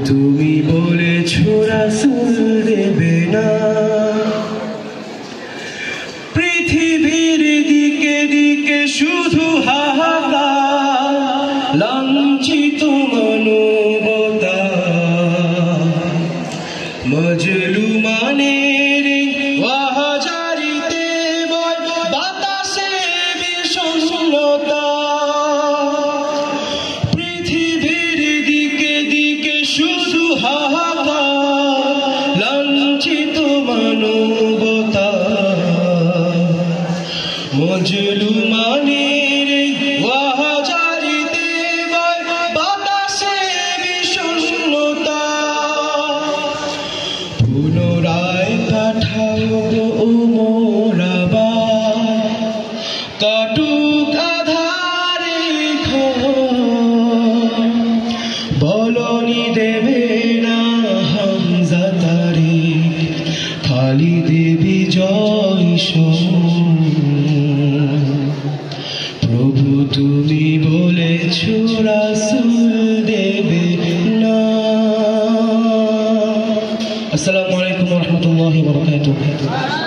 তুমি বলেছো রাসূল দেবে না, পৃথিবীর দিকে দিকে শুধু হাহাকার, লাঞ্ছিত মানবতা, মজলুমানের ওয়াহাজারিতে বাতাসে বিষণ্ণতা, পৃথিবীর দিকে দিকে শুধু হাহাকার, লাঞ্ছিত মানবতা, মজলুমানের ওয়াহাজারিতে বাতাসে বিষণ্ণতা, পুনরায় পাঠাও ও মোরাবার কাটুক আধারে বলনি দেবে না হামজা তারিক, খালিদে বিজয় প্রভু তুমি বলেছো রাসূল দেবে না। আসসালামু আলাইকুম ওয়া রাহমাতুল্লাহি ওয়া বারাকাতুহু।